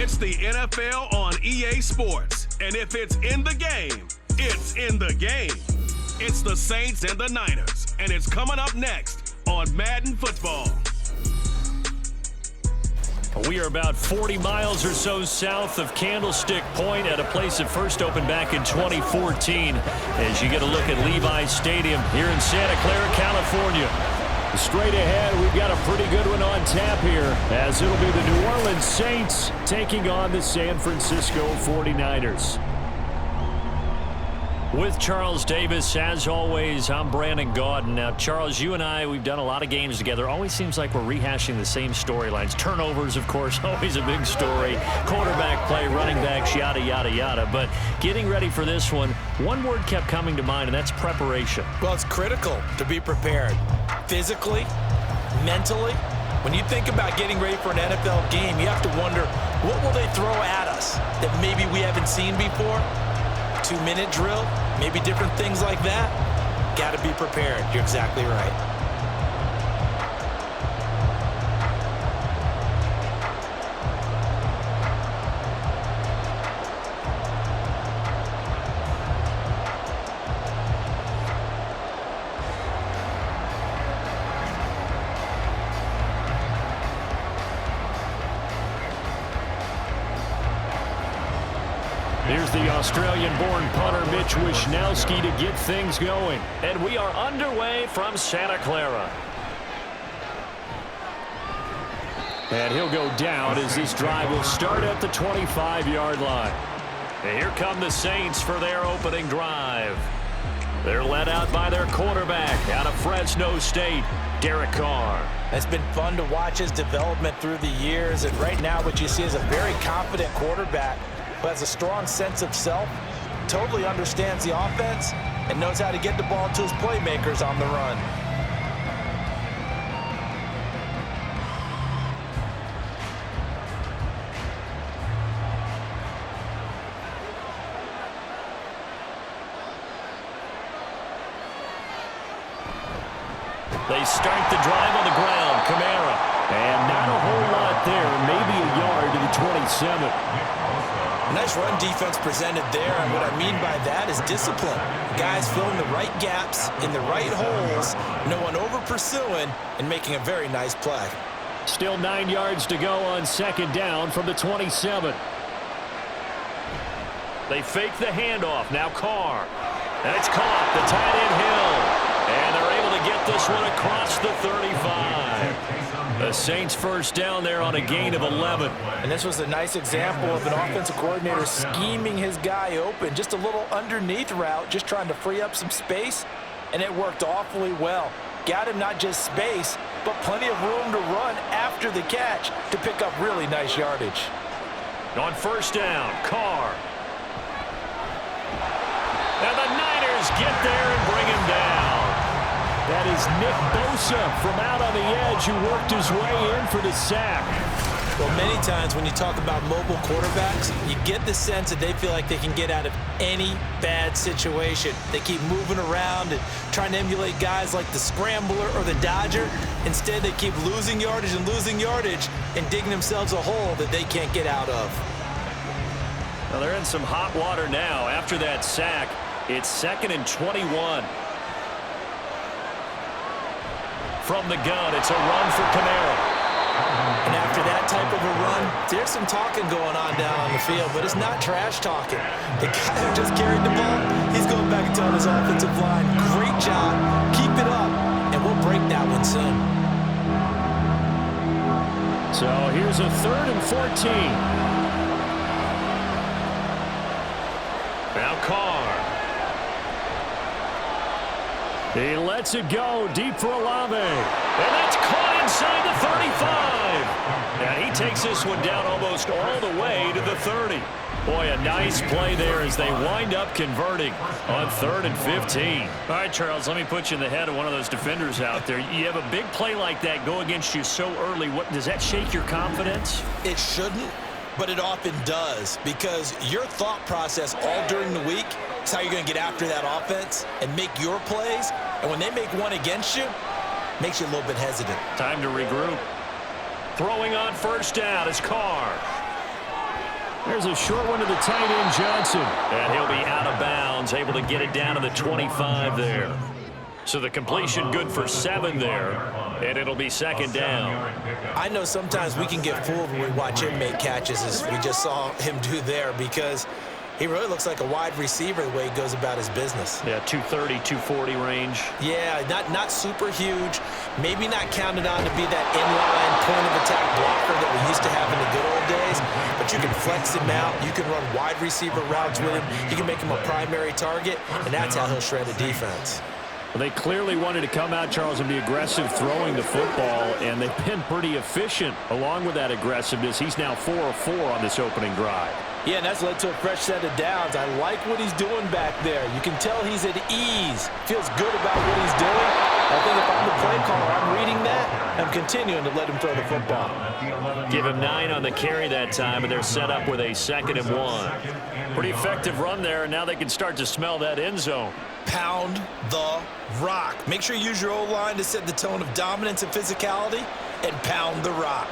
It's the NFL on EA Sports. And if it's in the game, it's in the game. It's the Saints and the Niners. And it's coming up next on Madden Football. We are about 40 miles or so south of Candlestick Point at a place that first opened back in 2014 as you get a look at Levi's Stadium here in Santa Clara, California. Straight ahead, we've got a pretty good one on tap here as it'll be the New Orleans Saints taking on the San Francisco 49ers. With Charles Davis, as always, I'm Brandon Gaudin. Now, Charles, you and I, we've done a lot of games together. Always seems like we're rehashing the same storylines. Turnovers, of course, always a big story. Quarterback play, running backs, yada, yada, yada. But getting ready for this one word kept coming to mind, and that's preparation. Well, it's critical to be prepared. Physically, mentally. When you think about getting ready for an NFL game, you have to wonder, what will they throw at us that maybe we haven't seen before? 2-minute drill, maybe different things like that. Got to be prepared. You're exactly right. Here's the Australian-born punter Mitch Wishnowsky to get things going. And we are underway from Santa Clara. And he'll go down as this drive will start at the 25-yard line. And here come the Saints for their opening drive. They're led out by their quarterback out of Fresno State, Derek Carr. It's been fun to watch his development through the years. And right now what you see is a very confident quarterback who has a strong sense of self, totally understands the offense, and knows how to get the ball to his playmakers on the run. They start the drive on the ground. Kamara. And not a whole lot there. Maybe a yard to the 27. Nice run defense presented there, and what I mean by that is discipline. Guys filling the right gaps in the right holes, no one over-pursuing, and making a very nice play. Still 9 yards to go on second down from the 27. They fake the handoff. Now Carr. That's caught. The tight end Hill. And they're able to get this one across the 35. The Saints first down there on a gain of 11. And this was a nice example of an offensive coordinator scheming his guy open. Just a little underneath route, just trying to free up some space, and it worked awfully well. Got him not just space, but plenty of room to run after the catch to pick up really nice yardage. On first down, Carr. And the Niners get there and bring him down. That is Nick Bosa from out on the edge who worked his way in for the sack. Well, many times when you talk about mobile quarterbacks, you get the sense that they feel like they can get out of any bad situation. They keep moving around and trying to emulate guys like the Scrambler or the Dodger. Instead, they keep losing yardage and digging themselves a hole that they can't get out of. Well, they're in some hot water now. After that sack, it's 2nd and 21. From the gun, it's a run for Kamara. And after that type of a run, there's some talking going on down on the field, but it's not trash talking. The guy who just carried the ball, he's going back and telling his offensive line, great job, keep it up, and we'll break that one soon. So here's a 3rd and 14. Now Carr. He lets it go deep for Olave. And that's caught inside the 35. And he takes this one down almost all the way to the 30. Boy, a nice play there as they wind up converting on 3rd and 15. All right, Charles, let me put you in the head of one of those defenders out there. You have a big play like that go against you so early. What does that shake your confidence? It shouldn't, but it often does, because your thought process all during the week is how you're going to get after that offense and make your plays. And when they make one against you, makes you a little bit hesitant. Time to regroup. Throwing on first down is Carr. There's a short one to the tight end, Johnson. And he'll be out of bounds, able to get it down to the 25 there. So the completion good for 7 there, and it'll be second down. I know sometimes we can get fooled when we watch him make catches, as we just saw him do there, because he really looks like a wide receiver the way he goes about his business. Yeah, 230, 240 range. Yeah, not super huge. Maybe not counted on to be that inline point-of-attack blocker that we used to have in the good old days, but you can flex him out. You can run wide receiver routes with him. You can make him a primary target, and that's how he'll shred a defense. Well, they clearly wanted to come out, Charles, and be aggressive throwing the football, and they've been pretty efficient along with that aggressiveness. He's now 4 of 4 on this opening drive. Yeah, and that's led to a fresh set of downs. I like what he's doing back there. You can tell he's at ease. Feels good about what he's doing. I think if I'm the play caller, I'm reading that. I'm continuing to let him throw the football. Give him 9 on the carry that time, and they're set up with a 2nd and 1. Pretty effective run there, and now they can start to smell that end zone. Pound the rock. Make sure you use your O-line to set the tone of dominance and physicality, and pound the rock.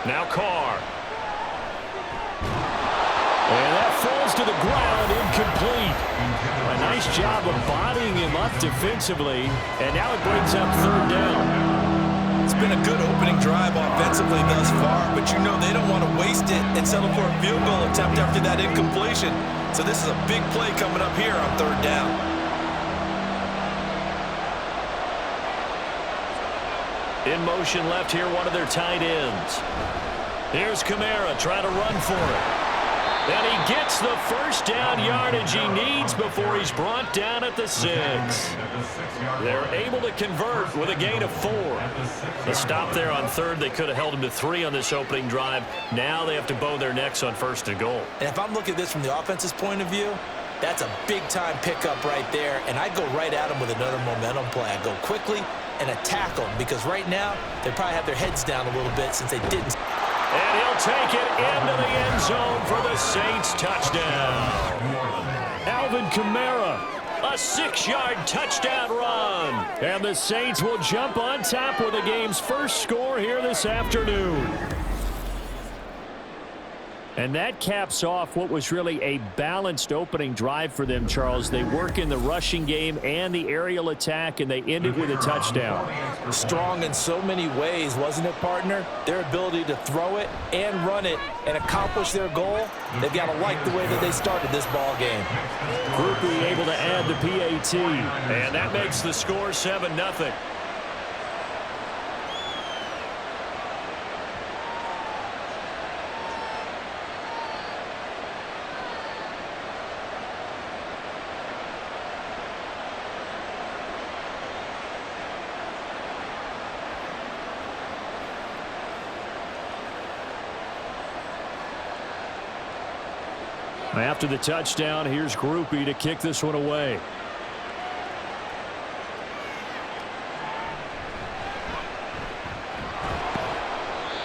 Now Carr. And that falls to the ground, incomplete. A nice job of bodying him up defensively, and now it brings up 3rd down. It's been a good opening drive offensively thus far, but you know they don't want to waste it and settle for a field goal attempt after that incompletion. So this is a big play coming up here on 3rd down. In motion left here, one of their tight ends. Here's Kamara trying to run for it. And he gets the first down yardage he needs before he's brought down at the 6. They're able to convert with a gain of 4. The stop there on 3rd, they could have held him to 3 on this opening drive. Now they have to bow their necks on 1st and goal. And if I'm looking at this from the offense's point of view, that's a big-time pickup right there, and I'd go right at him with another momentum play. I'd go quickly and attack them, because right now they probably have their heads down a little bit since they didn't. And he'll take it into the end zone for the Saints touchdown. Alvin Kamara, a 6-yard touchdown run. And the Saints will jump on top with the game's first score here this afternoon. And that caps off what was really a balanced opening drive for them, Charles. They work in the rushing game and the aerial attack, and they end it with a touchdown. Strong in so many ways, wasn't it, partner? Their ability to throw it and run it and accomplish their goal, they've got to like the way that they started this ball game. Groupie able to add the PAT, and that makes the score 7-0. After the touchdown, here's Groupie to kick this one away.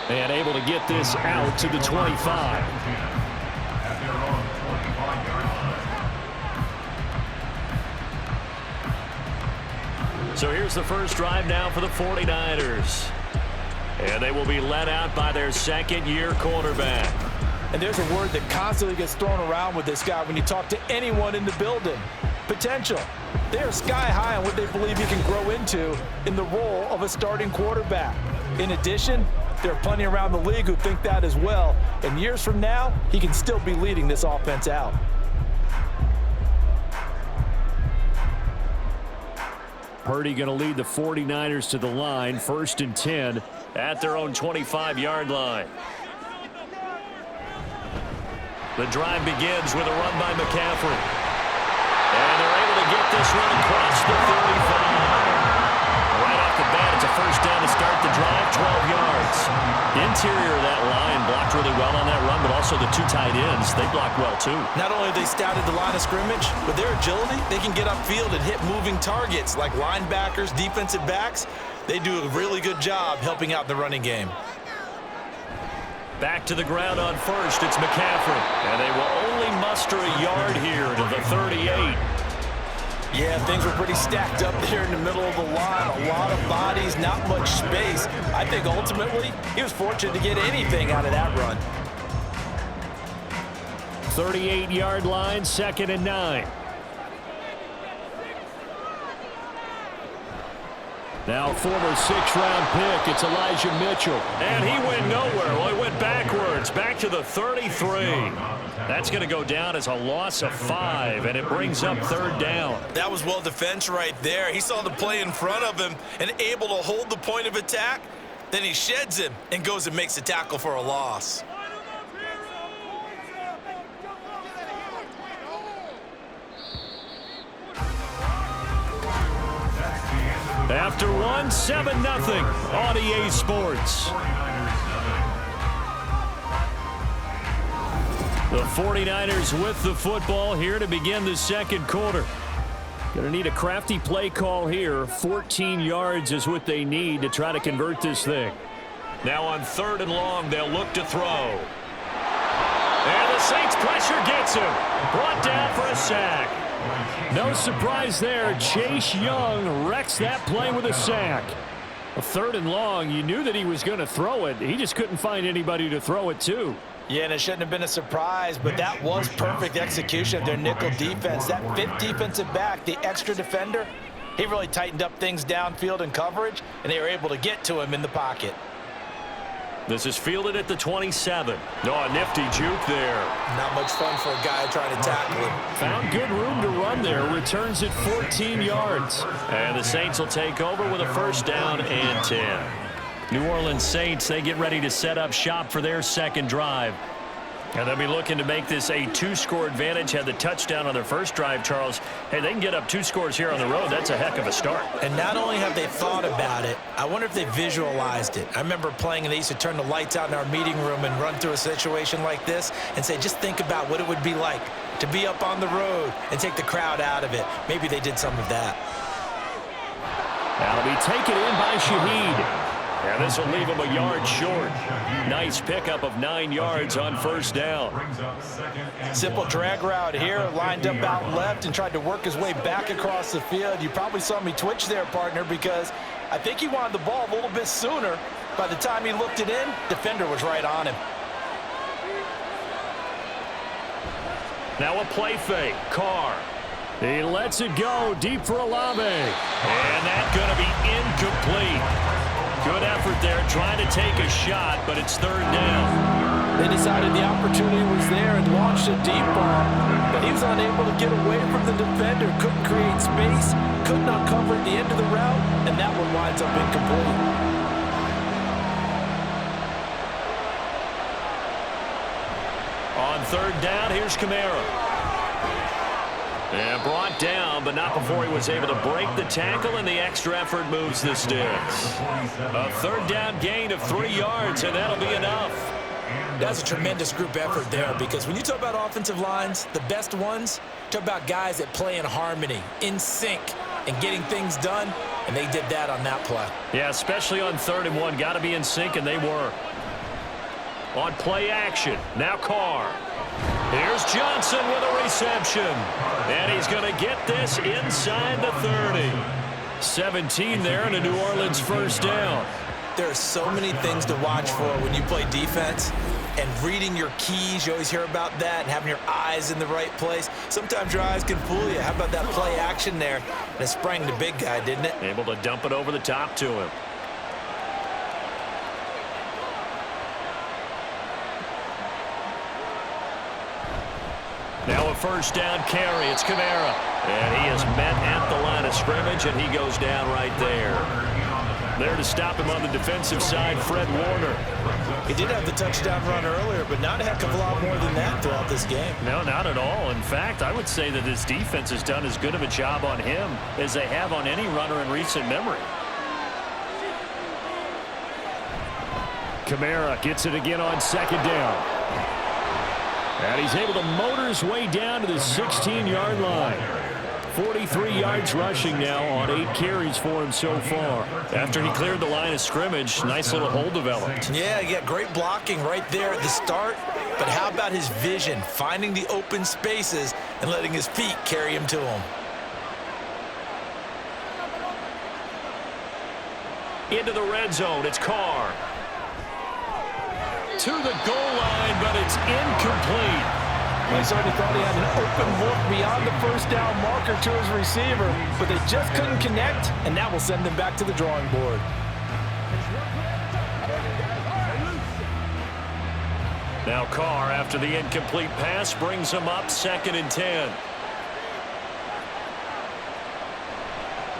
And able to get this out to the 25. So here's the first drive now for the 49ers. And they will be led out by their 2nd-year quarterback. And there's a word that constantly gets thrown around with this guy when you talk to anyone in the building. Potential. They are sky high on what they believe he can grow into in the role of a starting quarterback. In addition, there are plenty around the league who think that as well. And years from now, he can still be leading this offense out. Purdy going to lead the 49ers to the line, 1st and 10 at their own 25-yard line. The drive begins with a run by McCaffrey. And they're able to get this one across the 35. Right off the bat, it's a first down to start the drive, 12 yards. The interior of that line blocked really well on that run, but also the 2 tight ends, they blocked well too. Not only have they scouted the line of scrimmage, but their agility, they can get upfield and hit moving targets like linebackers, defensive backs. They do a really good job helping out the running game. Back to the ground on 1st, it's McCaffrey. And they will only muster a yard here to the 38. Yeah, things were pretty stacked up there in the middle of the line. A lot of bodies, not much space. I think ultimately he was fortunate to get anything out of that run. 38-yard line, 2nd and 9. Now former 6th-round pick, it's Elijah Mitchell. And he went nowhere. Well, he went backwards, back to the 33. That's going to go down as a loss of 5, and it brings up 3rd down. That was well defense right there. He saw the play in front of him and able to hold the point of attack. Then he sheds him and goes and makes a tackle for a loss. After 1, 7-0 on EA Sports. The 49ers with the football here to begin the 2nd quarter. Going to need a crafty play call here. 14 yards is what they need to try to convert this thing. Now on 3rd and long, they'll look to throw. And the Saints pressure gets him. Brought down for a sack. No surprise there. Chase Young wrecks that play with a sack. A 3rd and long, you knew that he was going to throw it. He just couldn't find anybody to throw it to. Yeah, and it shouldn't have been a surprise, but that was perfect execution of their nickel defense. That 5th defensive back, the extra defender, he really tightened up things downfield in coverage, and they were able to get to him in the pocket. This is fielded at the 27. Oh, a nifty juke there. Not much fun for a guy trying to tackle him. Found good room to run there. Returns it 14 yards. And the Saints will take over with a 1st down and 10. New Orleans Saints, they get ready to set up shop for their 2nd drive. And they'll be looking to make this a 2-score advantage. Had the touchdown on their first drive, Charles. Hey, they can get up 2 scores here on the road. That's a heck of a start. And not only have they thought about it, I wonder if they visualized it. I remember playing, and they used to turn the lights out in our meeting room and run through a situation like this and say, just think about what it would be like to be up on the road and take the crowd out of it. Maybe they did some of that. That'll be taken in by Shaheed. And this will leave him a yard short. Nice pickup of 9 yards on 1st down. Simple drag route here, lined up out left and tried to work his way back across the field. You probably saw me twitch there, partner, because I think he wanted the ball a little bit sooner. By the time he looked it in, defender was right on him. Now a play fake. Carr. He lets it go deep for Olave. And that's going to be incomplete. Good effort there, trying to take a shot, but it's 3rd down. They decided the opportunity was there and launched a deep ball, but he was unable to get away from the defender, couldn't create space, couldn't uncover at the end of the route, and that one winds up incomplete. On 3rd down, here's Kamara. And brought down, but not before he was able to break the tackle, and the extra effort moves the sticks. A 3rd down gain of 3 yards, and that'll be enough. That's a tremendous group effort there, because when you talk about offensive lines, the best ones, talk about guys that play in harmony, in sync, and getting things done, and they did that on that play. Yeah, especially on 3rd and 1. Got to be in sync, and they were. On play action, now Carr. Here's Johnson with a reception. And he's going to get this inside the 30. 17 there and a New Orleans 1st down. There are so many things to watch for when you play defense. And reading your keys, you always hear about that, and having your eyes in the right place. Sometimes your eyes can fool you. How about that play action there? And it sprang the big guy, didn't it? Able to dump it over the top to him. Now a 1st down carry. It's Kamara. And he is met at the line of scrimmage, and he goes down right there. There to stop him on the defensive side, Fred Warner. He did have the touchdown run earlier, but not a heck of a lot more than that throughout this game. No, not at all. In fact, I would say that this defense has done as good of a job on him as they have on any runner in recent memory. Kamara gets it again on 2nd down. And he's able to motor his way down to the 16-yard line. 43 yards rushing now on 8 carries for him so far. After he cleared the line of scrimmage, nice little hole developed. Yeah, he got great blocking right there at the start. But how about his vision, finding the open spaces and letting his feet carry him to him? into the red zone. It's Carr. To the goal line, but it's incomplete. He certainly thought he had an open look beyond the first down marker to his receiver, but they just couldn't connect, and that will send them back to the drawing board. Now Carr, after the incomplete pass, brings him up 2nd and 10.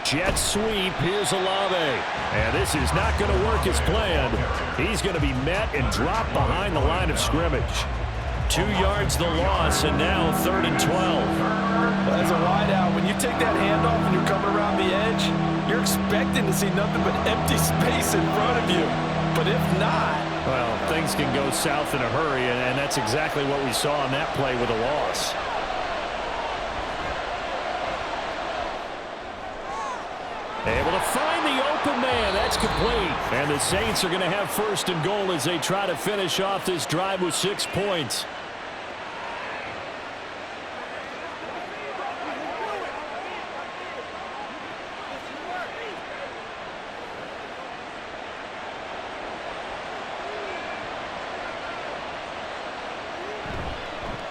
Jet sweep. Here's Olave. And this is not going to work as planned. He's going to be met and dropped behind the line of scrimmage. 2 yards the loss, and now 3rd and 12. Well, as a wideout, when you take that handoff and you're coming around the edge, you're expecting to see nothing but empty space in front of you. But if not... Well, things can go south in a hurry, and that's exactly what we saw on that play with a loss. Able to find the open man. That's complete. And the Saints are going to have 1st and goal as they try to finish off this drive with 6 points.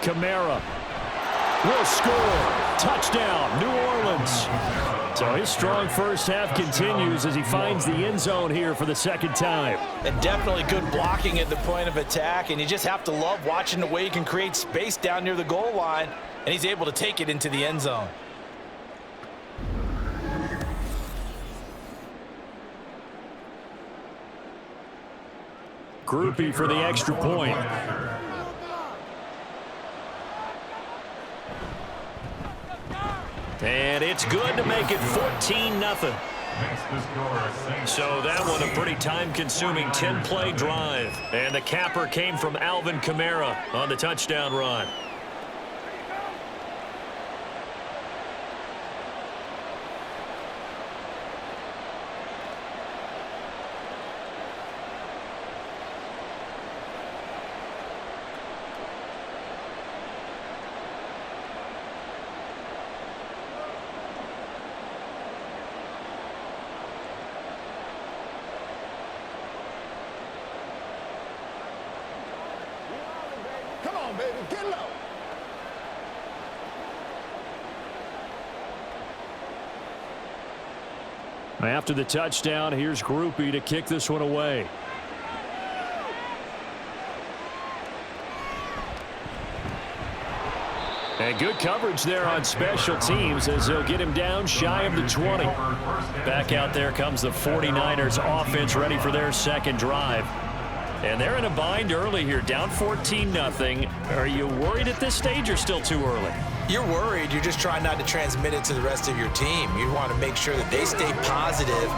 Kamara will score. Touchdown, New Orleans. So his strong first half continues as he finds the end zone here for the 2nd time. And definitely good blocking at the point of attack, and you just have to love watching the way he can create space down near the goal line, and he's able to take it into the end zone. Groupie for the extra point. And it's good to make it 14-0. So that one a pretty time-consuming 10-play drive. And the capper came from Alvin Kamara on the touchdown run. After the touchdown, here's Groupie to kick this one away. And good coverage there on special teams as they'll get him down shy of the 20. Back out there comes the 49ers offense ready for their 2nd drive. And they're in a bind early here, down 14-0. Are you worried at this stage or still too early? You're worried. You're just trying not to transmit it to the rest of your team. You want to make sure that they stay positive,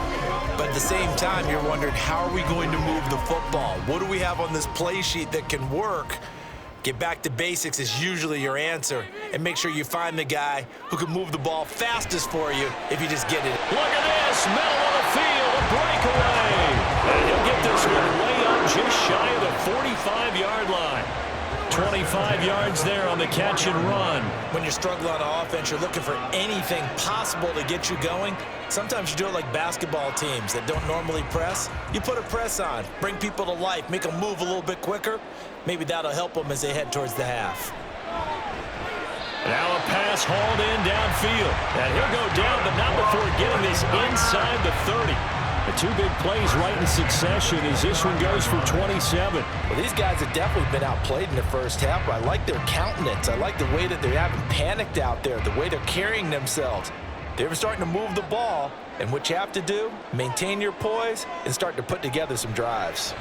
but at the same time, you're wondering, how are we going to move the football? What do we have on this play sheet that can work? Get back to basics is usually your answer, and make sure you find the guy who can move the ball fastest for you if you just get it. Look at this, middle of the field, a breakaway. And he'll get this one way up just shy of the 45-yard line. 25 yards there on the catch and run. When you're struggling on offense, you're looking for anything possible to get you going. Sometimes you do it like basketball teams that don't normally press. You put a press on, bring people to life, make them move a little bit quicker. Maybe that'll help them as they head towards the half. Now a pass hauled in downfield. And he'll go down, but not before getting this inside the 30. The 2 big plays right in succession as this one goes for 27. Well, these guys have definitely been outplayed in the first half, but I like their countenance. I like the way that they haven't panicked out there, the way they're carrying themselves. They're starting to move the ball, and what you have to do, maintain your poise and start to put together some drives.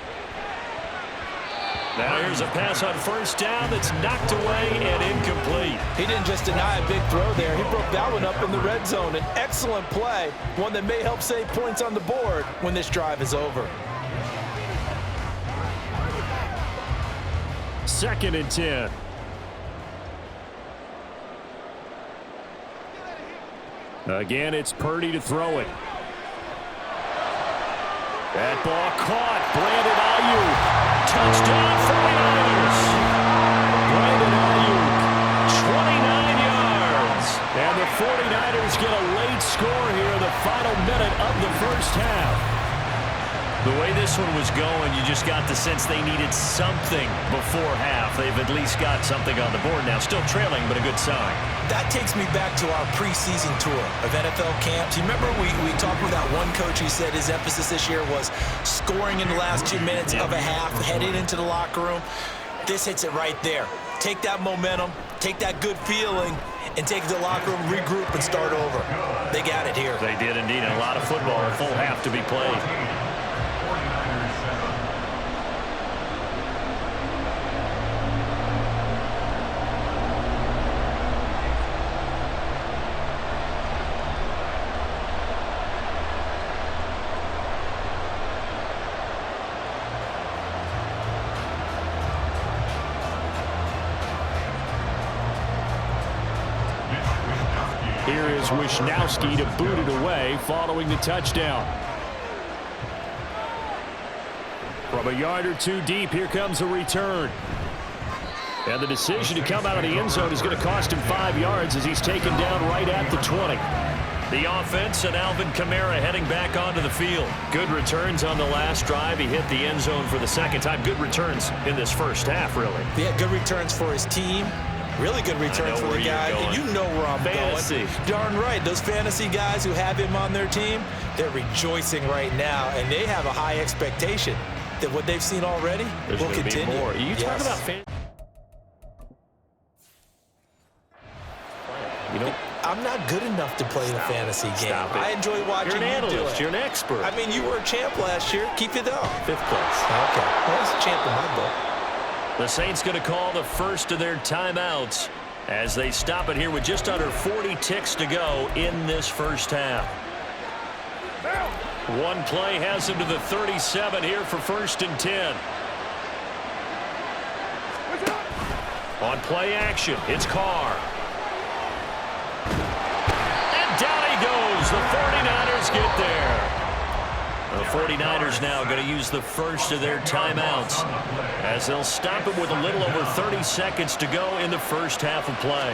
Now here's a pass on 1st down that's knocked away and incomplete. He didn't just deny a big throw there. He broke that one up in the red zone. An excellent play, one that may help save points on the board when this drive is over. 2nd and 10. Again, it's Purdy to throw it. That ball caught. Brandon Ayuk. Touchdown 49ers. Brandon Ayuk, 29 yards. And the 49ers get a late score here in the final minute of the first half. The way this one was going, you just got the sense they needed something before half. They've at least got something on the board now. Still trailing, but a good sign. That takes me back to our preseason tour of NFL camps. You remember we talked with that one coach who said his emphasis this year was scoring in the last 2 minutes of a half, heading into the locker room. This hits it right there. Take that momentum, take that good feeling, and take it to the locker room, regroup, and start over. They got it here. They did indeed. A lot of football, a full half to be played. Here is Wisnowski to boot it away following the touchdown. From a yard or two deep, here comes a return. And the decision to come out of the end zone is going to cost him 5 yards as he's taken down right at the 20. The offense and Alvin Kamara heading back onto the field. Good returns on the last drive. He hit the end zone for the second time. Good returns in this first half, really. Yeah, good returns for his team. Really good return for the guy. You know where I'm going. Darn right. Those fantasy guys who have him on their team, they're rejoicing right now, and they have a high expectation that what they've seen already will continue. Be more. You talk about fantasy. You know, I'm not good enough to play the fantasy game. I enjoy watching you do it. You're an analyst. You're an expert. I mean, you were a champ last year. Keep it up. 5th place. Okay. Well, that's a champ in my book. The Saints going to call the first of their timeouts as they stop it here with just under 40 ticks to go in this first half. One play has him to the 37 here for 1st and 10. On play action, it's Carr. And down he goes. The 49ers get there. The 49ers now going to use the first of their timeouts as they'll stop it with a little over 30 seconds to go in the first half of play.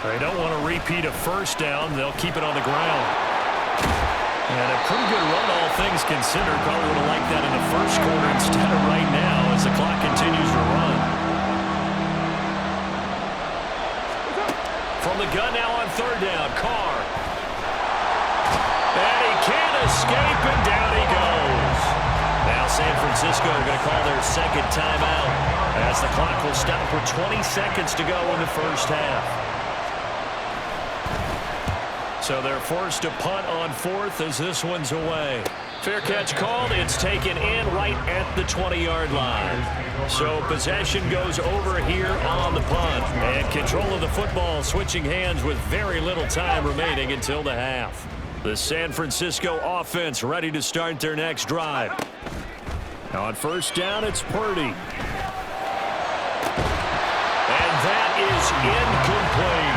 They don't want to repeat a first down. They'll keep it on the ground. And a pretty good run, all things considered. Probably would have liked that in the first quarter instead of right now as the clock continues to run. From the gun now on 3rd down, Carr. And he can't escape, and down he goes. Now San Francisco are going to call their second timeout as the clock will stop with 20 seconds to go in the first half. So they're forced to punt on 4th as this one's away. Fair catch called. It's taken in right at the 20-yard line. So possession goes over here on the punt. And control of the football switching hands with very little time remaining until the half. The San Francisco offense ready to start their next drive. On 1st down, it's Purdy. And that is incomplete.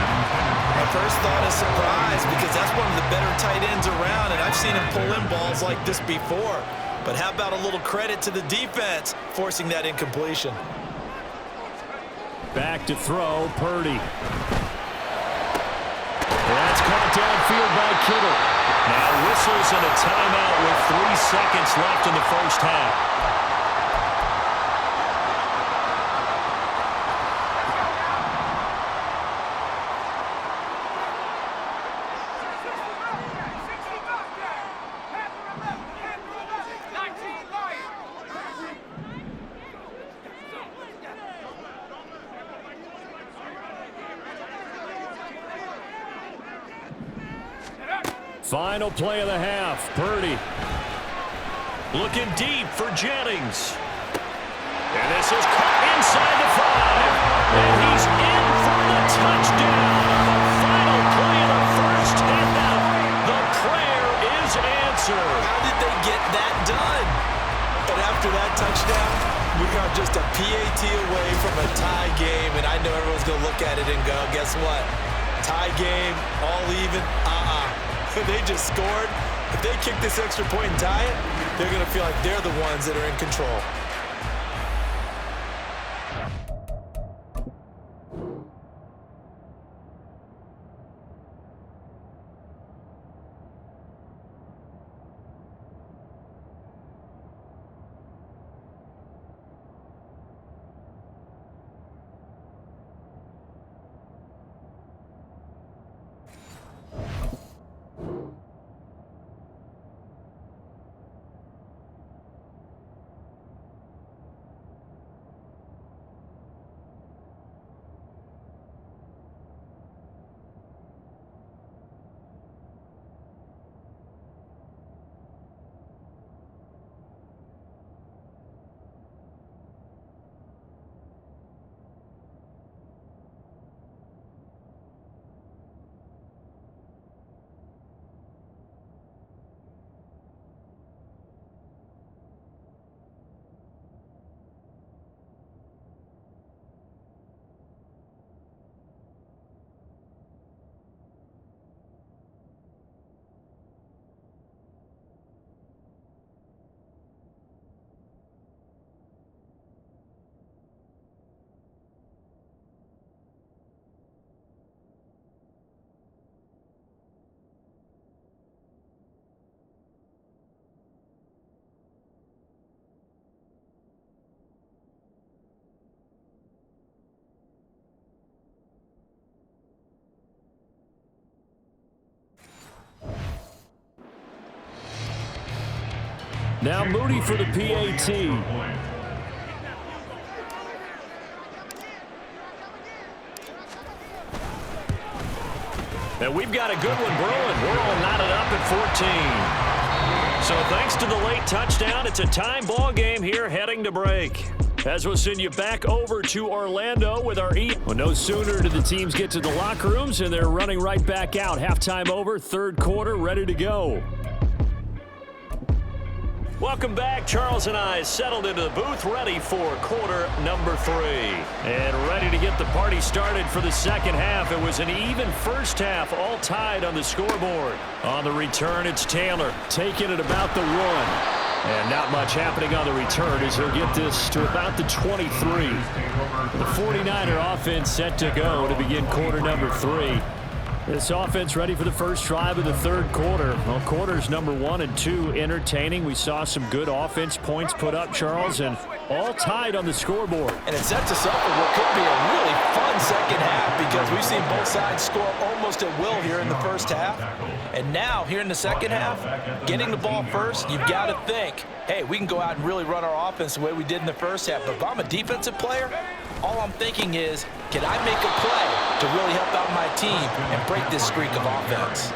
My first thought is surprise because that's one of the better tight ends around, and I've seen him pull in balls like this before. But how about a little credit to the defense forcing that incompletion? Back to throw, Purdy. That's caught downfield by Kittle. Now whistles and a timeout with 3 seconds left in the first half. Final play of the half. Purdy looking deep for Jennings. And this is caught inside the 5. And he's in for the touchdown. The final play of the first half. The prayer is answered. How did they get that done? And after that touchdown, we are just a PAT away from a tie game. And I know everyone's going to look at it and go, guess what? Tie game, all even, They just scored. If they kick this extra point and tie it, they're going to feel like they're the ones that are in control. Now Moody for the PAT. And we've got a good one brewing. We're all knotted up at 14. So thanks to the late touchdown, it's a time ball game here heading to break. As we'll send you back over to Orlando with our Well, no sooner do the teams get to the locker rooms, and they're running right back out. Halftime over, third quarter, ready to go. Welcome back. Charles and I settled into the booth, ready for quarter number 3. And ready to get the party started for the second half. It was an even first half, all tied on the scoreboard. On the return, it's Taylor taking it about the 1. And not much happening on the return as he'll get this to about the 23. The 49er offense set to go to begin quarter number 3. This offense ready for the first drive of the third quarter. Well, quarters number 1 and 2 entertaining. We saw some good offense points put up, Charles, and all tied on the scoreboard. And it sets us up for what could be a really fun second half because we've seen both sides score almost at will here in the first half. And now, here in the second half, getting the ball first, you've got to think, hey, we can go out and really run our offense the way we did in the first half. But if I'm a defensive player, all I'm thinking is, can I make a play to really help out my team and break this streak of offense?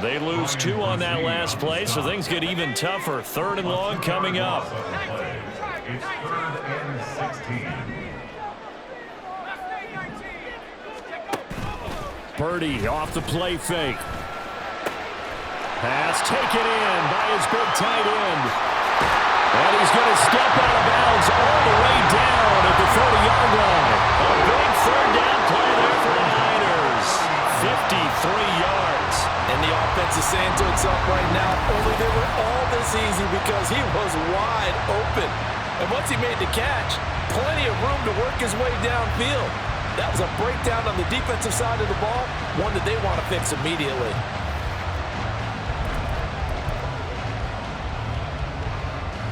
They lose 2 on that last play, so things get even tougher. Third and long coming up. It's 3rd and 16. Purdy off the play fake. Pass taken in by his big tight end. And he's going to step out of bounds all the way down at the 30-yard line. A big third down play there for the Niners. 53 yards. And the offense is saying to itself right now, only they were all this easy because he was wide open. And once he made the catch, plenty of room to work his way downfield. That was a breakdown on the defensive side of the ball, one that they want to fix immediately.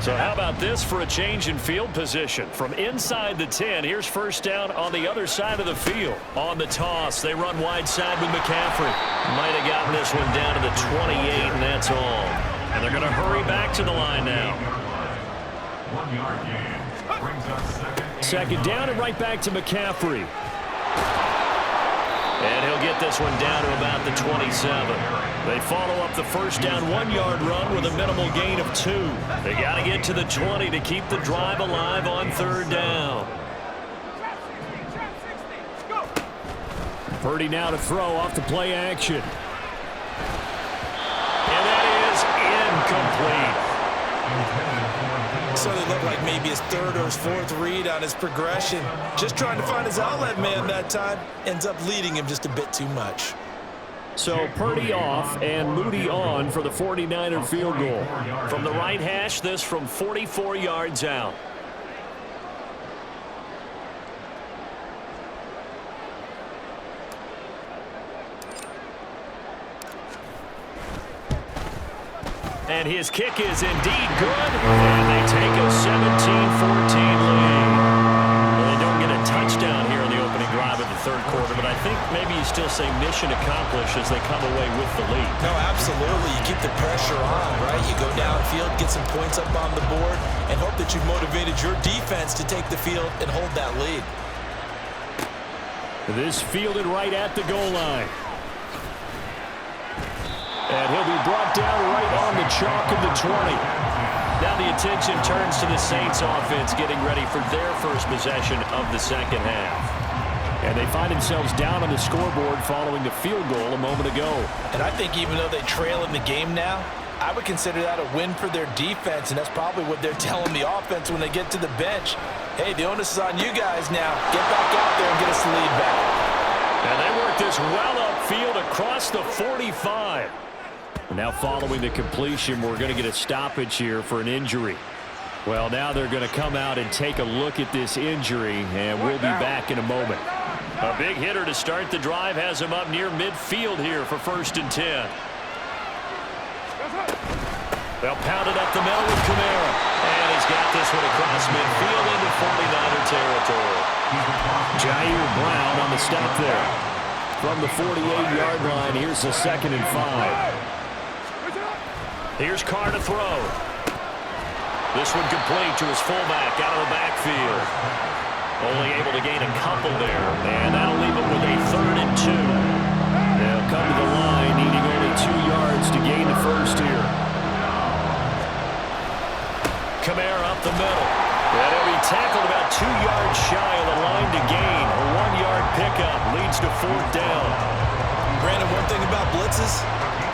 So how about this for a change in field position? From inside the 10, here's first down on the other side of the field. On the toss, they run wide side with McCaffrey. Might have gotten this one down to the 28, and that's all. And they're going to hurry back to the line now. 1 yard gain brings us second down and right back to McCaffrey. And he'll get this one down to about the 27. They follow up the first down 1-yard run with a minimal gain of 2. They got to get to the 20 to keep the drive alive on third down. Purdy now to throw off the play action. And that is incomplete. So they look like maybe his third or his fourth read on his progression. Just trying to find his outlet man that time. Ends up leading him just a bit too much. So Purdy off and Moody on for the 49er field goal. From the right hash, this from 44 yards out. And his kick is indeed good. And they take a 17-14 lead. Well, they don't get a touchdown here in the opening drive of the third quarter, but I think maybe you still say mission accomplished as they come away with the lead. No, absolutely. You keep the pressure on, right? You go downfield, get some points up on the board, and hope that you've motivated your defense to take the field and hold that lead. This fielded right at the goal line. And he'll be brought down right on the chalk of the 20. Now the attention turns to the Saints offense getting ready for their first possession of the second half. And they find themselves down on the scoreboard following the field goal a moment ago. And I think even though they trail in the game now, I would consider that a win for their defense, and that's probably what they're telling the offense when they get to the bench. Hey, the onus is on you guys now. Get back out there and get us the lead back. And they work this well upfield across the 45. Now following the completion, we're going to get a stoppage here for an injury. Well, now they're going to come out and take a look at this injury, and we'll be back in a moment. A big hitter to start the drive has him up near midfield here for 1st and 10. They'll pound it up the middle with Kamara. And he's got this one across midfield into 49er territory. Jair Brown on the stop there. From the 48-yard line, here's the 2nd and 5. Here's Carr to throw. This one complete to his fullback out of the backfield. Only able to gain a couple there, and that'll leave him with a 3rd and 2. They'll come to the line, needing only 2 yards to gain the first here. Kamara up the middle. And he'll be tackled about 2 yards shy of the line to gain. A 1-yard pickup leads to 4th down. Brandon, one thing about blitzes,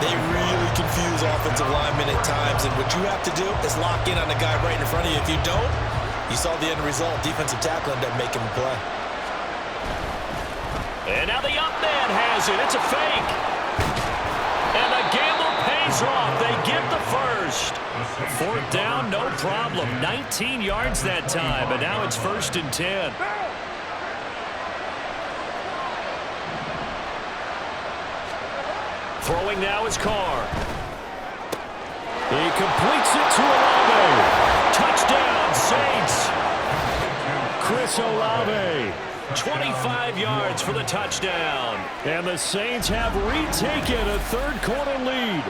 they really confuse offensive linemen at times, and what you have to do is lock in on the guy right in front of you. If you don't, you saw the end result. Defensive tackle ended up making the play. And now the up man has it. It's a fake. And the gamble pays off. They get the first. 4th down, no problem. 19 yards that time, but now it's 1st and 10. Throwing now is Carr. He completes it to Olave. Touchdown, Saints. Chris Olave. 25 yards for the touchdown. And the Saints have retaken a 3rd quarter lead.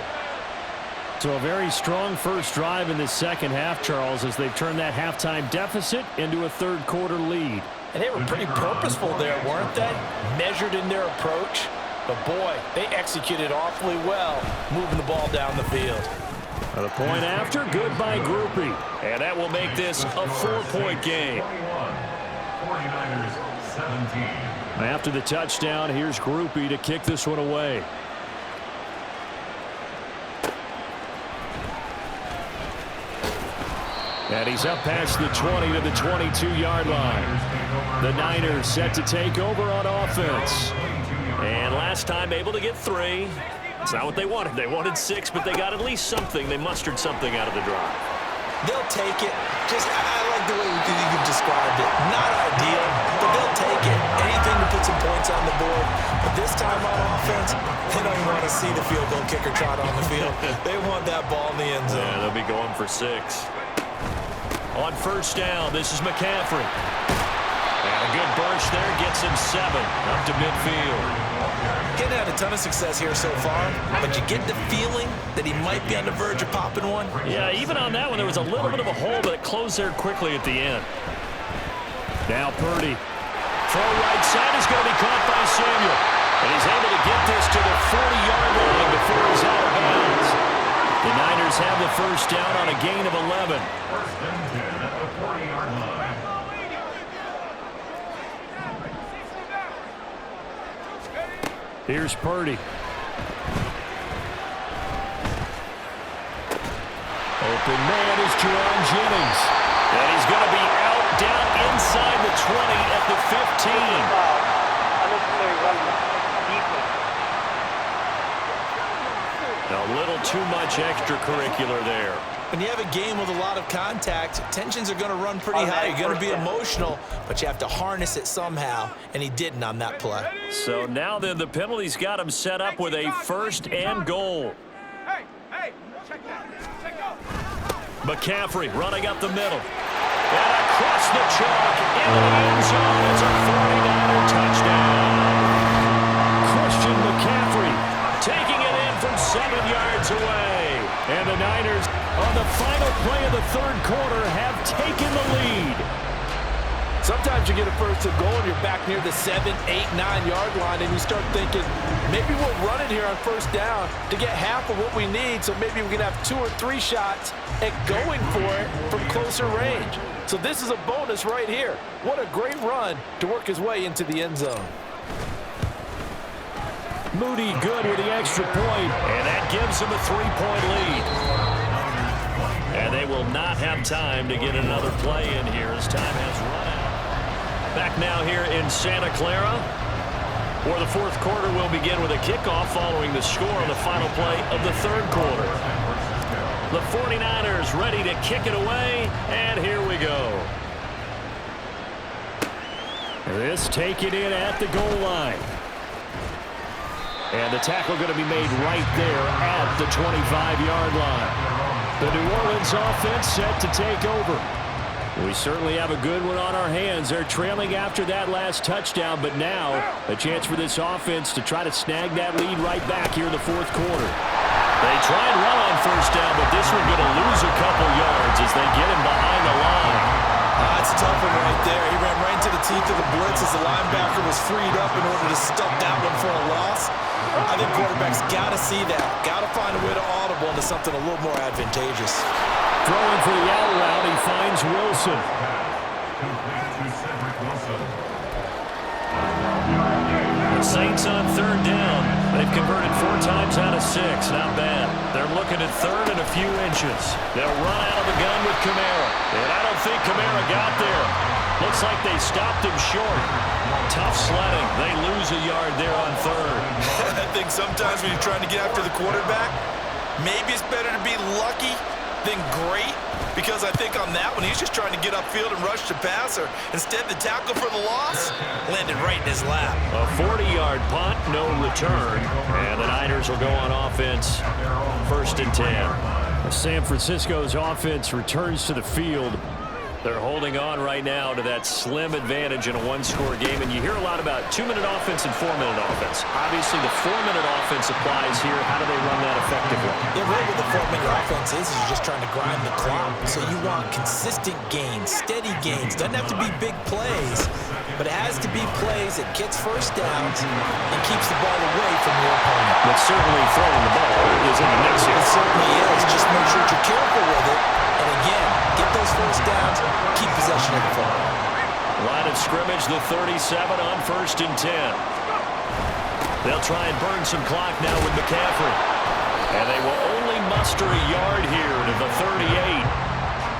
So a very strong first drive in the second half, Charles, as they've turned that halftime deficit into a 3rd quarter lead. And they were pretty purposeful there, weren't they? Measured in their approach. But, boy, they executed awfully well, moving the ball down the field. The point after, good by Groupie. And that will make this a 4-point game. 49ers 17. After the touchdown, here's Groupie to kick this one away. And he's up past the 20 to the 22-yard line. The Niners set to take over on offense. And last time able to get 3. It's not what they wanted. They wanted 6, but they got at least something. They mustered something out of the drive. They'll take it. I like the way you've described it. Not ideal, but they'll take it. Anything to put some points on the board. But this time on offense, they don't even want to see the field goal kicker trot on the field. They want that ball in the end zone. Yeah, they'll be going for 6. On 1st down, this is McCaffrey. And a good burst there gets him 7 up to midfield. Getting had a ton of success here so far, but you get the feeling that he might be on the verge of popping one. Yeah, even on that one, there was a little bit of a hole, but it closed there quickly at the end. Now Purdy. Throw right side is going to be caught by Samuel. And he's able to get this to the 40-yard line before he's out of bounds. The Niners have the first down on a gain of 11. 1st and 10 at the 40-yard line. Here's Purdy. Open man is Jerron Jennings. And he's going to be out down inside the 20 at the 15. A little too much extracurricular there. When you have a game with a lot of contact, tensions are going to run pretty high. You're going to be emotional, but you have to harness it somehow, and he didn't on that play. So now then the penalty's got him set up with a 1st and goal. McCaffrey running up the middle. And across the chalk into the end zone. It's a 49er touchdown. Christian McCaffrey taking it in from 7 yards away. And the Niners, on the final play of the 3rd quarter, have taken the lead. Sometimes you get a 1st and goal and you're back near the 7, 8, 9-yard line, and you start thinking, maybe we'll run it here on 1st down to get half of what we need, so maybe we can have 2 or 3 shots at going for it from closer range. So this is a bonus right here. What a great run to work his way into the end zone. Moody good with the extra point, and that gives him a 3-point lead. And they will not have time to get another play in here as time has run out. Back now here in Santa Clara, where the 4th quarter will begin with a kickoff following the score on the final play of the 3rd quarter. The 49ers ready to kick it away, and here we go. This taken in at the goal line. And the tackle going to be made right there at the 25-yard line. The New Orleans offense set to take over. We certainly have a good one on our hands. They're trailing after that last touchdown, but now a chance for this offense to try to snag that lead right back here in the 4th quarter. They try and run on first down, but this one going to lose a couple yards as they get him behind the line. That's a tough one right there. He ran right into the teeth of the blitz as the linebacker was freed up in order to stuff that one for a loss. I think quarterbacks got to see that. Got to find a way to audible into something a little more advantageous. Throwing for the out route, he finds Wilson. The Saints on third down. They've converted 4 times out of 6. Not bad. They're looking at third and a few inches. They'll run out of the gun with Kamara. And I don't think Kamara got there. Looks like they stopped him short. Tough sledding. They lose a yard there on third. I think sometimes when you're trying to get after the quarterback, maybe it's better to be lucky than great, because I think on that one, he's just trying to get upfield and rush the passer. Instead, the tackle for the loss landed right in his lap. A 40-yard punt, no return, and the Niners will go on offense, 1st and 10. San Francisco's offense returns to the field. They're holding on right now to that slim advantage in a one-score game, and you hear a lot about 2-minute offense and 4-minute offense. Obviously, the 4-minute offense applies here. How do they run that effectively? Yeah, really what the 4-minute offense is you're just trying to grind the clock. So you want consistent gains, steady gains. Doesn't have to be big plays, but it has to be plays that gets first downs and keeps the ball away from your opponent. But certainly throwing the ball is in the mix here. It certainly is. Just make sure that you're careful with it. And again, get those first downs, keep possession of the football. Line of scrimmage, the 37 on 1st and 10. They'll try and burn some clock now with McCaffrey. And they will only muster a yard here to the 38.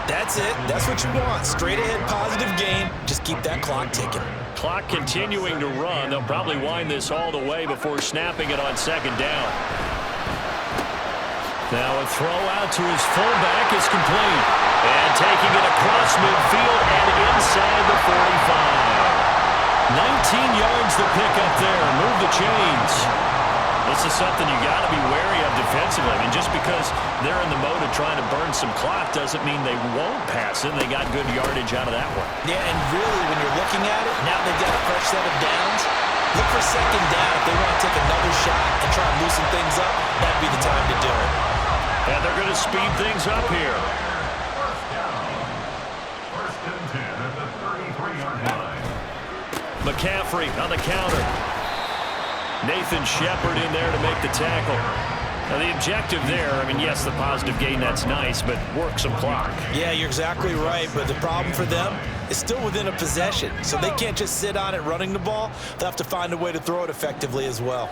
That's it. That's what you want. Straight ahead, positive gain. Just keep that clock ticking. Clock continuing to run. They'll probably wind this all the way before snapping it on 2nd down. Now a throw out to his fullback is complete. And taking it across midfield and inside the 45. 19 yards to pick up there. Move the chains. This is something you got to be wary of defensively. I mean, just because they're in the mode of trying to burn some clock doesn't mean they won't pass it. They got good yardage out of that one. Yeah, and really, when you're looking at it, now they've got a fresh set of downs. Look for 2nd down. If they want to take another shot and try and loosen things up, that'd be the time to do it. And they're going to speed things up here. First and 10 at the 33-yard line. McCaffrey on the counter. Nathan Shepard in there to make the tackle. Now the objective there, I mean, yes, the positive gain, that's nice, but work some clock. Yeah, you're exactly right, but the problem for them is still within a possession, so they can't just sit on it running the ball. They'll have to find a way to throw it effectively as well.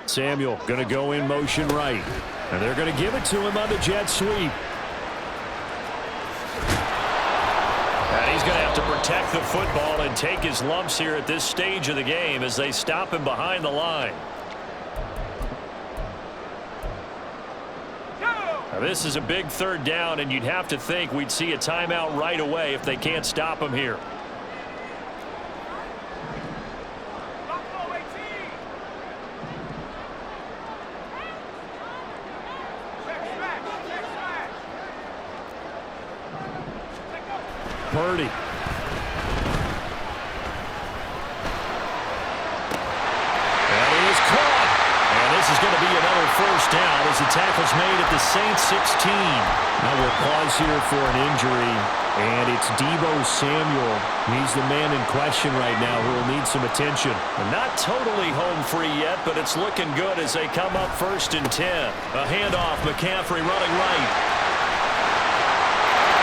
Samuel going to go in motion right. And they're going to give it to him on the jet sweep. And he's going to have to protect the football and take his lumps here at this stage of the game as they stop him behind the line. Now this is a big 3rd down, and you'd have to think we'd see a timeout right away if they can't stop him here. Purdy. That is caught. And this is going to be another 1st down as the tackle's made at the Saints 16. Now we'll pause here for an injury, and it's Deebo Samuel. He's the man in question right now who will need some attention. And not totally home free yet, but it's looking good as they come up 1st and 10. A handoff, McCaffrey running right.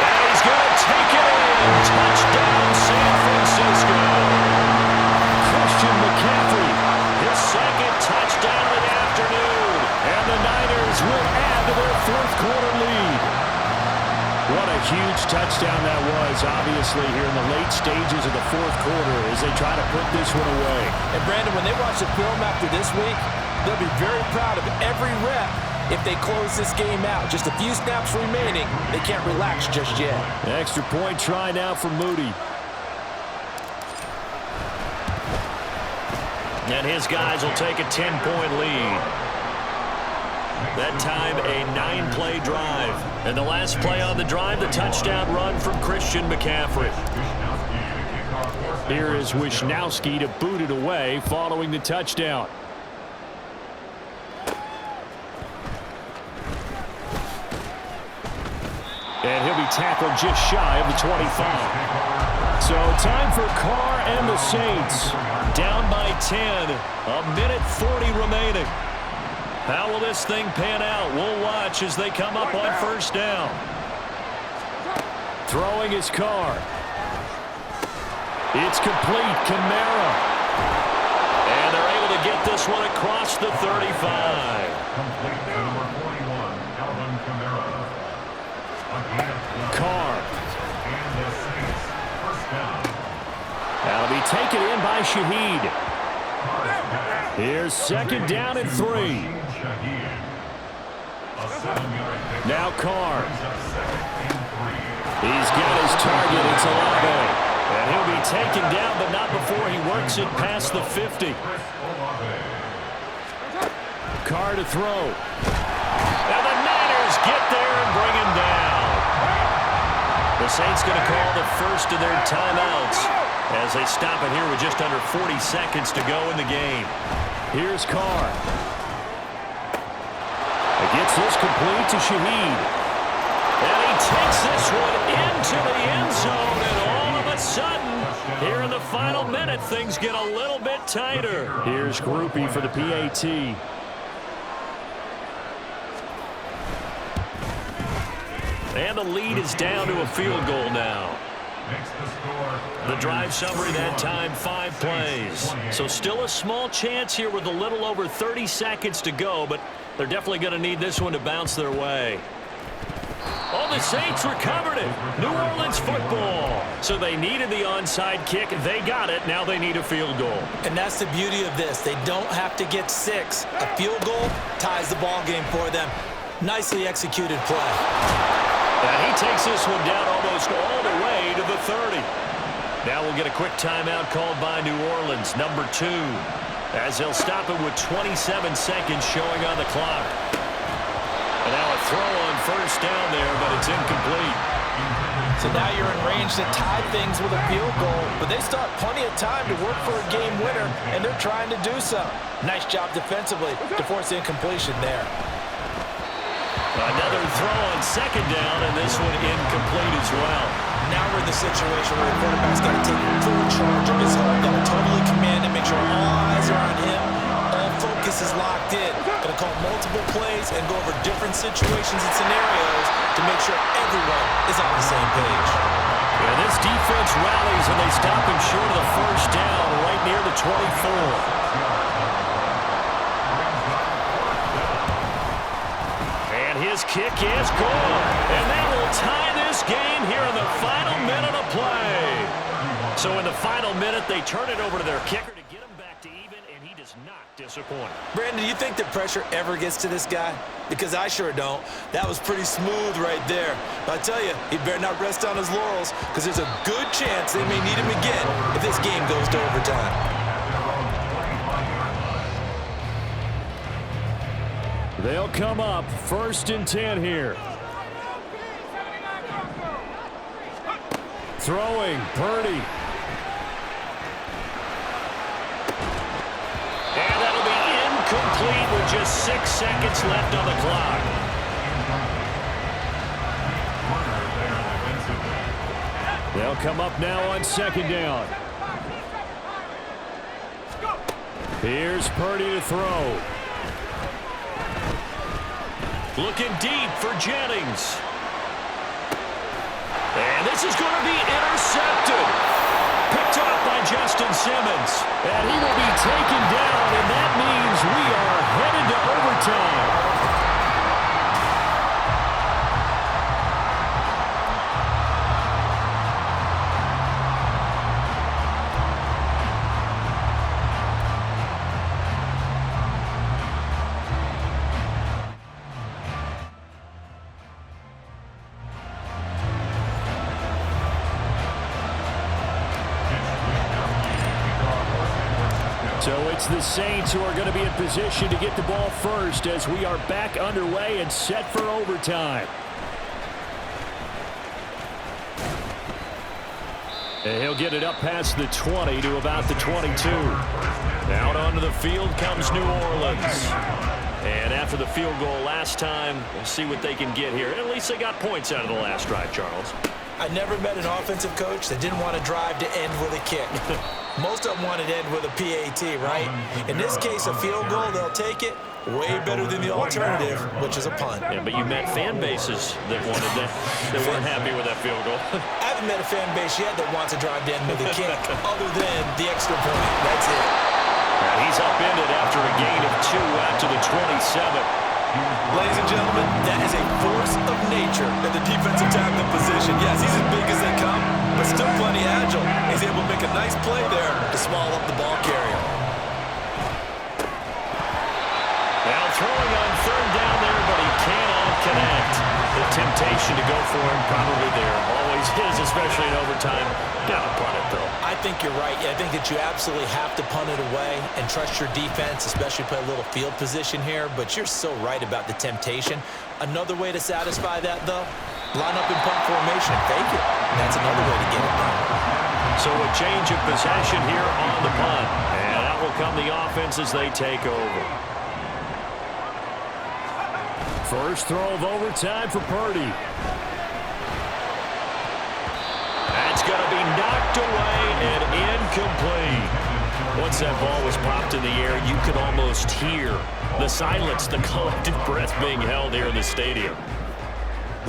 He's going to take it in. Touchdown, San Francisco. Christian McCaffrey, his 2nd touchdown of the afternoon. And the Niners will add to their 4th quarter lead. What a huge touchdown that was, obviously, here in the late stages of the 4th quarter as they try to put this one away. And, Brandon, when they watch the film after this week, they'll be very proud of every rep. If they close this game out, just a few snaps remaining, they can't relax just yet. Extra point try now for Moody. And his guys will take a 10-point lead. That time, a 9-play drive. And the last play on the drive, the touchdown run from Christian McCaffrey. Here is Wisnowski to boot it away following the touchdown. And he'll be tackled just shy of the 25. So time for Carr and the Saints. Down by 10. A minute 40 remaining. How will this thing pan out? We'll watch as they come up on first down. Throwing his Carr. It's complete. Kamara. And they're able to get this one across the 35. Complete to number 41, Alvin Kamara. Carr. And the Saints, first down. That'll be taken in by Shaheed. Here's second down and 3. Now Carr. He's got his target. It's Olave. And he'll be taken down, but not before he works it past the 50. Carr to throw. And the Niners get there and bring him down. The Saints going to call the first of their timeouts as they stop it here with just under 40 seconds to go in the game. Here's Carr. He gets this complete to Shaheed. And he takes this one into the end zone, and all of a sudden, here in the final minute, things get a little bit tighter. Here's Groupie for the PAT. And the lead is down to a field goal now. The drive summary that time, 5 plays. So still a small chance here with a little over 30 seconds to go, but they're definitely going to need this one to bounce their way. Oh, the Saints recovered it. New Orleans football. So they needed the onside kick. They got it. Now they need a field goal. And that's the beauty of this. They don't have to get 6. A field goal ties the ball game for them. Nicely executed play. And he takes this one down almost all the way to the 30. Now we'll get a quick timeout called by New Orleans, number 2, as they'll stop it with 27 seconds showing on the clock. And now a throw on first down there, but it's incomplete. So now you're in range to tie things with a field goal, but they still have plenty of time to work for a game winner, and they're trying to do so. Nice job defensively to force the incompletion there. Another throw on second down, and this one incomplete as well. Now we're in the situation where the quarterback's got to take full charge of his home, got to totally command it, make sure all eyes are on him, all focus is locked in. Going to call multiple plays and go over different situations and scenarios to make sure everyone is on the same page. Yeah, this defense rallies, and they stop him short of the first down right near the 24. His kick is good, and that will tie this game here in the final minute of play. So in the final minute, they turn it over to their kicker to get him back to even, and he does not disappoint. Brandon, do you think the pressure ever gets to this guy? Because I sure don't. That was pretty smooth right there. But I tell you, he better not rest on his laurels, because there's a good chance they may need him again if this game goes to overtime. They'll come up first and 10 here. Throwing, Purdy. And that'll be incomplete with just 6 seconds left on the clock. They'll come up now on second down. Here's Purdy to throw. Looking deep for Jennings. And this is going to be intercepted. Picked up by Justin Simmons. And he will be taken down, and that means we are headed to overtime. So it's the Saints who are going to be in position to get the ball first as we are back underway and set for overtime. And he'll get it up past the 20 to about the 22. Out onto the field comes New Orleans. And after the field goal last time, we'll see what they can get here. At least they got points out of the last drive, Charles. I never met an offensive coach that didn't want to drive to end with a kick. Most of them wanted to end with a PAT, right? In this case, a field goal, they'll take it. Way better than the alternative, which is a punt. Yeah, but you met fan bases that wanted that, that weren't happy with that field goal. I haven't met a fan base yet that wants to drive to end with a kick, other than the extra point. That's it. Now he's upended after a gain of 2 out to the 27. Ladies and gentlemen, that is a force of nature at the defensive tackle position. Yes, he's as big as they come, but still plenty agile. He's able to make a nice play there to swallow up the ball carrier. Now throwing on third down there, but he cannot connect. The temptation to go for him probably there. Always is, especially in overtime. Gotta punt it, though. I think you're right. I think that you absolutely have to punt it away and trust your defense, especially play a little field position here. But you're so right about the temptation. Another way to satisfy that, though, line up in punt formation and fake it. That's another way to get it done. So a change of possession here on the punt. And out will come the offense as they take over. First throw of overtime for Purdy. That's going to be knocked away and incomplete. Once that ball was popped in the air, you could almost hear the silence, the collective breath being held here in the stadium.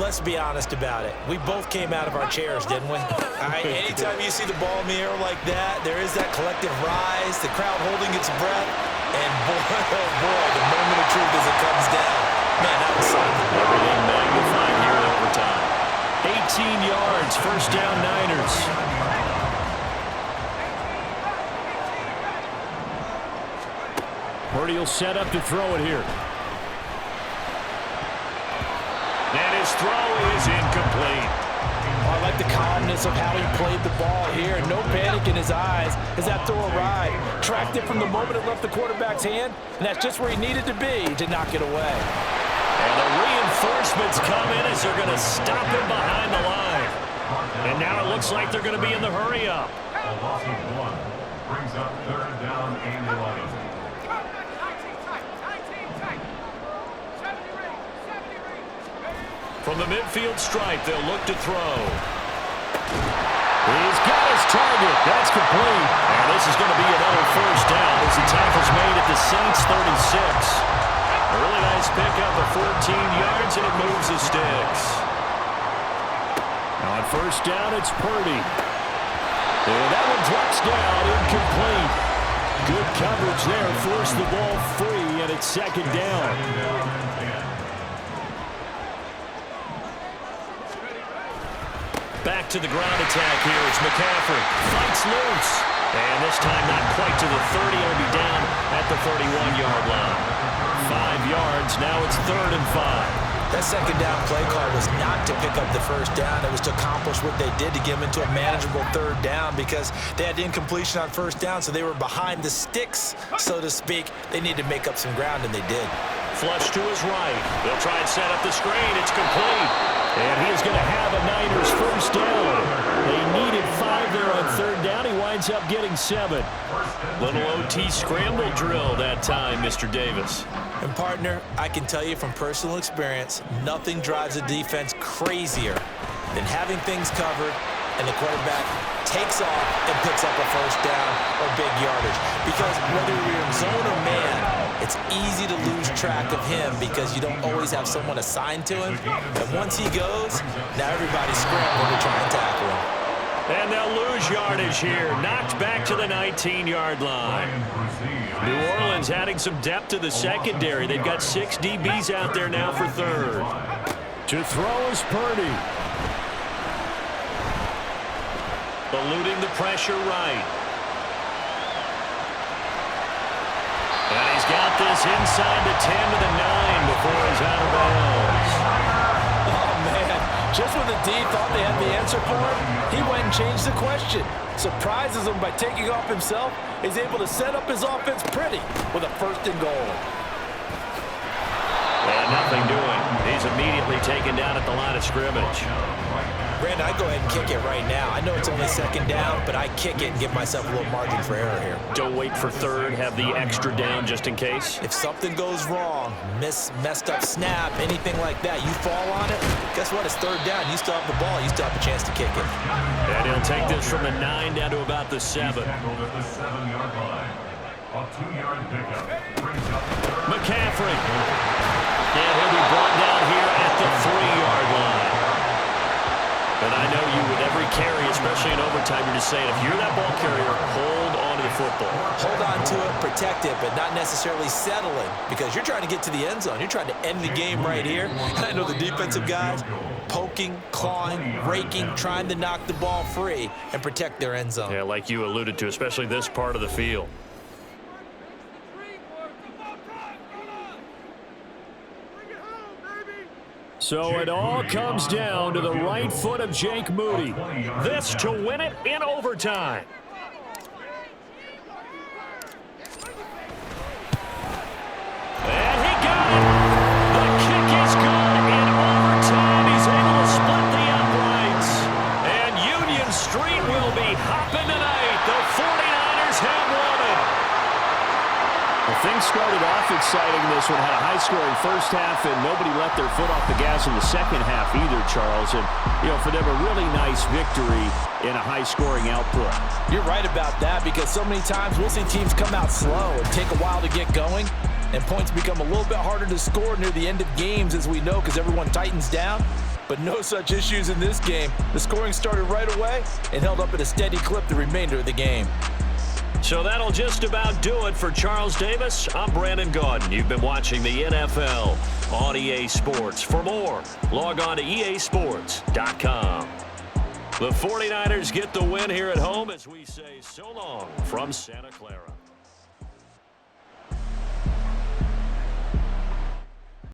Let's be honest about it. We both came out of our chairs, didn't we? All right, anytime you see the ball in the air like that, there is that collective rise, the crowd holding its breath, and boy, oh boy, the moment of truth as it comes down. Man, that was something. Everything magnified here in overtime. 18 yards, first down Niners. Purdy will set up to throw it here. And his throw is incomplete. I like the calmness of how he played the ball here. No panic in his eyes as that throw arrived. Tracked it from the moment it left the quarterback's hand, and that's just where he needed to be to knock it away. And the reinforcements come in as they're going to stop him behind the line. And now it looks like they're going to be in the hurry-up. A loss of 1 brings up third down and 11. From the midfield stripe, they'll look to throw. He's got his target. That's complete. And this is going to be another first down as the tackle's made at the Saints 36. A really nice pickup of 14 yards, and it moves the sticks. Now on first down, it's Purdy. And that one drops down, incomplete. Good coverage there, forced the ball free, and it's second down. Back to the ground attack here. It's McCaffrey. Fights loose. And this time not quite to the 30. It'll be down at the 31-yard line. 5 yards. Now it's 3rd and 5. That second down play call was not to pick up the first down. It was to accomplish what they did to get them into a manageable 3rd down because they had incompletion on first down, so they were behind the sticks, so to speak. They needed to make up some ground, and they did. Flush to his right. They'll try and set up the screen. It's complete. And he is going to have a Niners first down. They needed 5 there on 3rd down. He winds up getting 7. Little OT scramble drill that time, Mr. Davis. And, partner, I can tell you from personal experience, nothing drives a defense crazier than having things covered and the quarterback takes off and picks up a first down or big yardage. Because whether you're in zone or man, it's easy to lose track of him because you don't always have someone assigned to him. And once he goes, now everybody's scrambling to try and tackle him. And they'll lose yardage here. Knocked back to the 19-yard line. New Orleans adding some depth to the secondary. They've got 6 DBs out there now for 3rd. To throw is Purdy. Eluding the pressure right. And he's got this inside the 10 to the 9 before he's out of bounds. Oh, man. Just when the D thought they had the answer for him, he went and changed the question. Surprises him by taking off himself. He's able to set up his offense pretty with a 1st and goal. And nothing doing. He's immediately taken down at the line of scrimmage. Brandon, I go ahead and kick it right now. I know it's only second down, but I kick it and give myself a little margin for error here. Don't wait for third. Have the extra down just in case. If something goes wrong, messed up snap, anything like that, you fall on it, guess what? It's third down. You still have the ball. You still have a chance to kick it. And he'll take this from the 9 down to about the 7. Tackled at the 7-yard line. A 2-yard pickup brings up third. McCaffrey. And he'll be brought down here at the 3-yard line. But I know you with every carry, especially in overtime, you're just saying, if you're that ball carrier, hold on to the football. Hold on to it, protect it, but not necessarily settling, because you're trying to get to the end zone. You're trying to end the game right here. And I know the defensive guys poking, clawing, raking, trying to knock the ball free and protect their end zone. Yeah, like you alluded to, especially this part of the field. So it all comes down to the right foot of Jake Moody. This to win it in overtime. And he got it. The kick is good in overtime. He's able to split the uprights. And Union Street will be hopping tonight. The 49ers have won it. Well, things started off exciting. This one had a high-scoring first half, and nobody let their foot off the gas in the second half either, Charles. And, you know, for them, a really nice victory in a high-scoring output. You're right about that, because so many times we'll see teams come out slow and take a while to get going, and points become a little bit harder to score near the end of games, as we know, because everyone tightens down. But no such issues in this game. The scoring started right away and held up at a steady clip the remainder of the game. So that'll just about do it for Charles Davis. I'm Brandon Gaudin. You've been watching the NFL on EA Sports. For more, log on to easports.com. The 49ers get the win here at home as we say so long from Santa Clara.